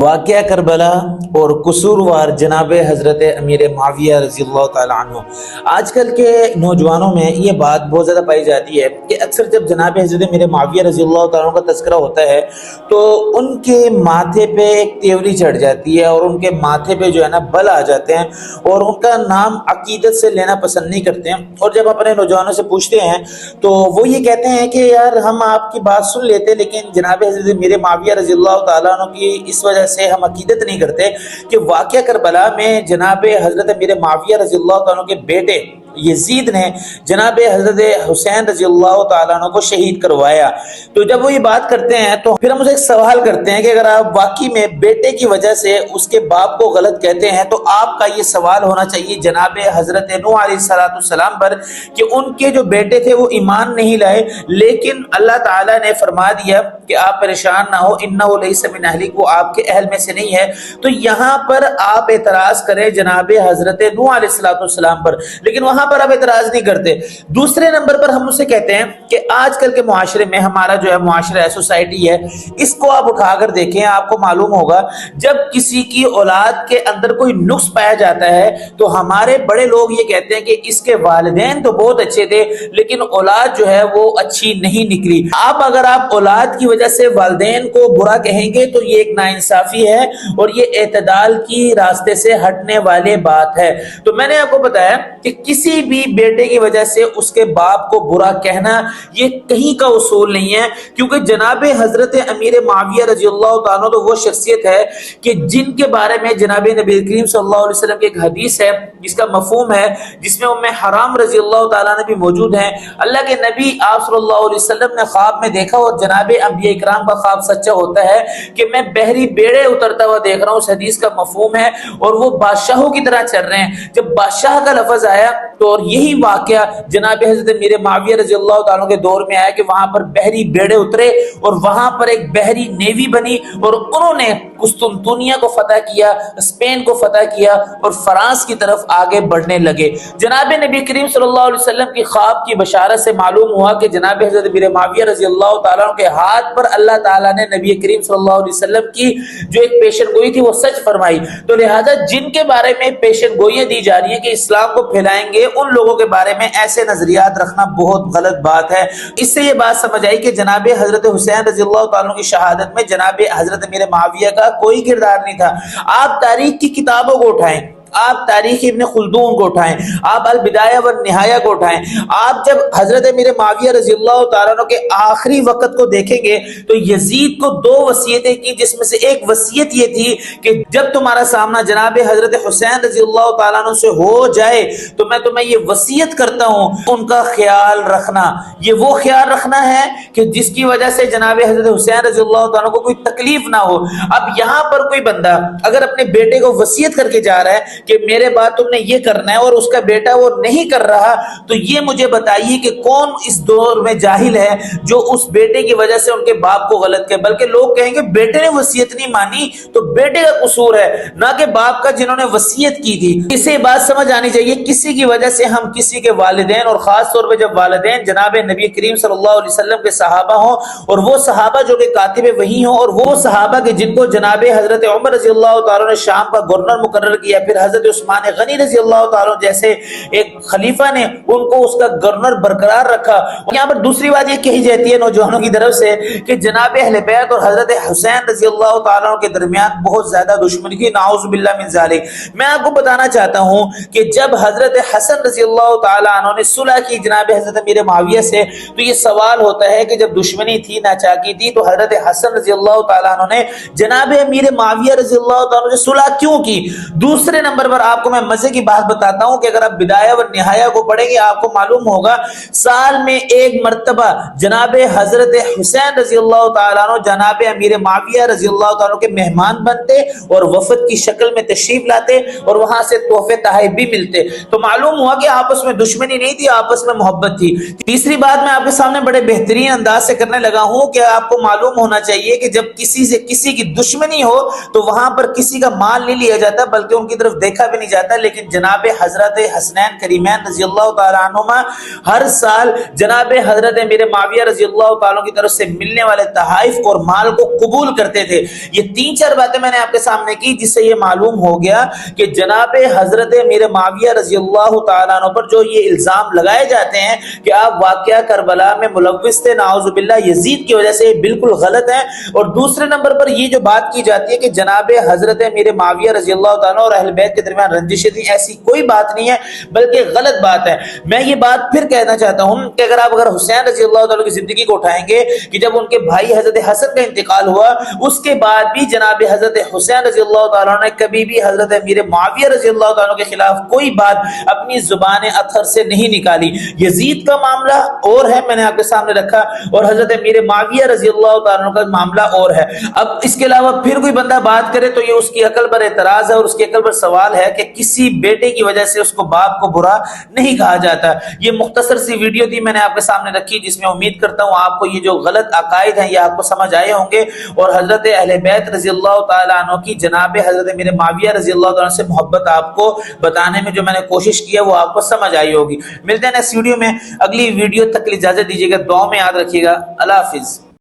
वाक़या करबला और कसूरवार जनाब हज़रत अमीर माविया रज़ी अल्लाह ताला अन्हु। आजकल के नौजवानों में ये बात बहुत ज़्यादा पाई जाती है कि अक्सर जब जनाब हज़रत अमीर माविया रज़ी अल्लाह ताला अन्हु का तज़किरा होता है तो उनके माथे पे एक तेवरी चढ़ जाती है और उनके माथे पे जो है ना बल आ जाते हैं और उनका नाम अकीदत से लेना पसंद नहीं करते हैं। और जब अपने नौजवानों से पूछते हैं तो वो ये कहते हैं कि यार हम आपकी बात सुन लेते लेकिन जनाब हज़रत अमीर माविया रज़ी अल्लाह ताला अन्हु की इस वजह से हम अकीदत नहीं करते कि वाक़या करबला में जनाब हज़रत अमीर माविया रज़ी अल्लाह ताला के बेटे यजीद ने जनाब हज़रत हुसैन रज़ी अल्लाह ताला अन्हु को शहीद करवाया। तो जब वो ये बात करते हैं तो फिर हम उसे एक सवाल करते हैं कि अगर आप वाकई में बेटे की वजह से उसके बाप को गलत कहते हैं तो आपका ये सवाल होना चाहिए जनाब हज़रत नूह अलैहिस्सलाम पर कि उनके जो बेटे थे वो ईमान नहीं लाए, लेकिन अल्लाह ताला ने फरमा दिया कि आप परेशान ना हो, इन्नहु लैसा मिन अहलिक, वो आपके अहल में से नहीं है। तो यहाँ पर आप एतराज करें जनाब हज़रत नूह अलैहिस्सलाम पर, लेकिन वहां पर आप एतराज नहीं करते। दूसरे नंबर पर हम उसे कहते हैं कि आजकल के मुआशरे में हमारा जो है मुआशरा है, सोसाइटी है, इसको आप उठाकर देखें, आपको मालूम होगा जब किसी की औलाद के अंदर कोई नुक्स पाया जाता है तो हमारे बड़े लोग ये कहते हैं कि इसके वालिदैन तो बहुत अच्छे थे लेकिन औलाद जो है वो अच्छी नहीं निकली। अगर आप औलाद की वजह से वालिदैन को बुरा कहेंगे तो ये एक नाइंसाफी है और ये एतदाल की रास्ते से हटने वाली बात है। तो मैंने आपको बताया कि किसी भी बेटे की वजह से उसके बाप को बुरा कहना ये कहीं का उसूल नहीं है, क्योंकि जनाब हजरत अमीर माविया रजी अल्लाह ताला तो वो शख्सियत है कि जिनके बारे में जनाब नबी करीम सल्लल्लाहु अलैहि वसल्लम की एक हदीस है जिसका मफहूम है, जिसमें उम्मे हराम रजी अल्लाह ताला ने भी मौजूद है। अल्लाह के नबी आप सल्लल्लाहु अलैहि वसल्लम ने ख्वाब में देखा और जनाब अंबिया इकराम का ख्वाब सच्चा होता है कि मैं बहरी बेड़े उतरता हुआ देख रहा हूँ। उस हदीस का मफहूम है और वो बादशाहों की तरह चल रहे हैं। जब बादशाह का लफ्ज आया तो और यही वाकया जनाब हज़रत अमीर माविया रज़ी अल्लाह ताला के दौर में आया कि वहां पर बहरी बेड़े उतरे और वहां पर एक बहरी नेवी बनी और उन्होंने कुस्तुनतुनिया को फतह किया, स्पेन को फतह किया और फ्रांस की तरफ आगे बढ़ने लगे। जनाब नबी करीम सल्लल्लाहु अलैहि वसल्लम की ख्वाब की बशारत से मालूम हुआ कि जनाब हज़रत अमीर माविया रज़ी अल्लाह ताला के हाथ पर अल्लाह ताला ने नबी करीम सल्लल्लाहु अलैहि वसल्लम की जो एक पेशन गोई थी वो सच फरमाई। तो लिहाजा जिनके बारे में पेशन गोइयां दी जा रही है कि इस्लाम को फैलाएंगे, उन लोगों के बारे में ऐसे नजरियात रखना बहुत गलत बात है। इससे ये बात समझ आई कि जनाब हजरत हुसैन रज़ी अल्लाह ताला की शहादत में जनाब हजरत अमीर माविया का कोई किरदार नहीं था। आप तारीख की किताबों को उठाएं, आप तारीख इब्न खुल्दून को उठाएं, आप अल बिदाया व निहाया को उठाएं, आप जब हजरत अमीर माविया रज़ी अल्लाह ताला अन्हु के आखिरी वक्त को देखेंगे तो यजीद को दो वसीयतें की, जिसमें से एक वसीयत ये थी कि जब तुम्हारा सामना जनाब हजरत हुसैन रज़ी अल्लाह ताला अन्हु से हो जाए तो मैं तुम्हें ये वसीयत करता हूं उनका ख्याल रखना। ये वो ख्याल रखना है कि जिसकी वजह से जनाब हजरत हुसैन रज़ी अल्लाह ताला अन्हु को कोई तकलीफ ना हो। अब यहाँ पर कोई बंदा अगर अपने बेटे को वसीयत करके जा रहा है कि मेरे बाद तुमने ये करना है और उसका बेटा वो नहीं कर रहा, तो ये मुझे बताइए कि कौन इस दौर में जाहिल है जो उस बेटे की वजह से उनके बाप को गलत कहे। बल्कि लोग कहेंगे बेटे ने वसीयत नहीं मानी तो बेटे का कसूर है, ना कि बाप का जिन्होंने वसीयत की थी। इसे बात समझ आनी चाहिए, किसी की वजह से हम किसी के वालिदैन और खास तौर पर जब वालिदैन जनाब नबी करीम सल्लल्लाहु अलैहि वसल्लम के सहाबा हों और वो सहाबा जो कि कातिब वही हों और वो सहाबा के जिनको जनाब हजरत उमर रज़ी अल्लाह ताला ने शाम का गवर्नर मुकर्रर किया, फिर हजरत उस्मान गनी रज़ी अल्लाह ताला जैसे एक खलीफा ने उनको उसका गवर्नर बरकरार रखा। यहाँ पर दूसरी बात ये कही जाती है नौजवानों की तरफ से कि जनाब अहले बैत और हजरत हुसैन रज़ी अल्लाह ताला के दरमियान बहुत ज्यादा दुश्मनी की, नाउज़ बिल्लाह मिन ज़ालिक। मैं आपको बताना चाहता हूँ कि जब हजरत हसन रज़ी अल्लाह ताला अन्हु ने सुलह की जनाब हजरत अमीर माविया से, तो ये सवाल होता है कि जब दुश्मनी थी, नाचाकी थी, तो हजरत हसन रज़ी अल्लाह ताला अन्हु ने जनाब अमीर माविया रज़ी अल्लाह ताला से सुलह क्यों की। दूसरे नंबर पर आपको मैं मजे की बात बताता हूं कि अगर आप बिदाया व निहाया को पढ़ेंगे आपको मालूम होगा साल में एक मर्तबा जनाब हजरत हुसैन रज़ी अल्लाह ताला अन्हु जनाब अमीर माविया रज़ी अल्लाह ताला के मेहमान बनते और वफद की शक्ल में तशरीफ लाते और वहां से तोहफे तहफ़ भी मिलते। तो मालूम हुआ कि आपस में दुश्मनी नहीं थी, आपस में मोहब्बत थी। तीसरी बात मैं आपके सामने बड़े बेहतरीन अंदाज से करने लगा हूं कि आपको मालूम होना चाहिए कि जब किसी से किसी की दुश्मनी हो तो वहां पर किसी का माल नहीं लिया जाता बल्कि उनकी तरफ دیکھا بھی نہیں جاتا، لیکن جناب حضرت حسنین کریمین رضی اللہ تعالیٰ عنہما ہر سال جناب حضرت امیر معاویہ رضی اللہ تعالیٰ کی طرف سے ملنے والے تحائف اور مال کو قبول کرتے تھے۔ یہ 3-4 باتیں میں نے آپ کے سامنے کی جس سے یہ معلوم ہو گیا کہ جناب حضرت امیر معاویہ رضی اللہ تعالیٰ عنہ پر جو یہ الزام لگائے جاتے ہیں کہ آپ واقعہ کربلا میں ملوث تھے نعوذ باللہ یزید کی وجہ سے، یہ بالکل غلط ہے۔ اور دوسرے نمبر پر یہ جو بات کی جاتی ہے کہ جناب حضرت امیر معاویہ رضی اللہ تعالیٰ اور اہل بیت کے درمیان رنجشیں تھیں، ایسی کوئی بات نہیں ہے بلکہ غلط بات ہے۔ میں یہ بات پھر کہنا چاہتا ہوں کہ اگر حسین رضی اللہ تعالیٰ کی زندگی کو اٹھائیں گے کہ جب ان کے بھائی حضرت حسن کا انتقال ہوا، اس کے بعد بھی جناب حضرت حسین رضی اللہ تعالیٰ نے کبھی بھی حضرت امیر معاویہ رضی اللہ تعالیٰ کے خلاف کوئی بات اپنی زبان اطہر سے نہیں نکالی۔ یزید کا معاملہ اور ہے، میں نے آپ کے سامنے رکھا، اور حضرت امیر معاویہ رضی اللہ تعالیٰ کا معاملہ اور ہے۔ اب اس کے علاوہ پھر کوئی بندہ بات کرے تو یہ اس کی عقل پر اعتراض ہے اور اس کی عقل پر سوال ہے کہ کسی بیٹے کی وجہ سے اس کو باپ کو برا نہیں کہا جاتا۔ یہ مختصر سی ویڈیو تھی میں نے آپ کے سامنے رکھی، جس میں امید کرتا ہوں آپ کو یہ جو غلط عقائد ہیں یہ آپ کو سمجھ آئے ہوں گے، اور حضرت اہل بیت رضی اللہ تعالیٰ عنہ کی جناب حضرت امیر معاویہ رضی اللہ تعالیٰ سے محبت آپ کو بتانے میں جو میں نے کوشش کی ہے وہ آپ کو سمجھ آئی ہوگی۔ ملتے ہیں نیکسٹ ویڈیو میں، اگلی ویڈیو تک اجازت دیجیے گا، دعاؤں میں یاد رکھیے گا۔ اللہ حافظ۔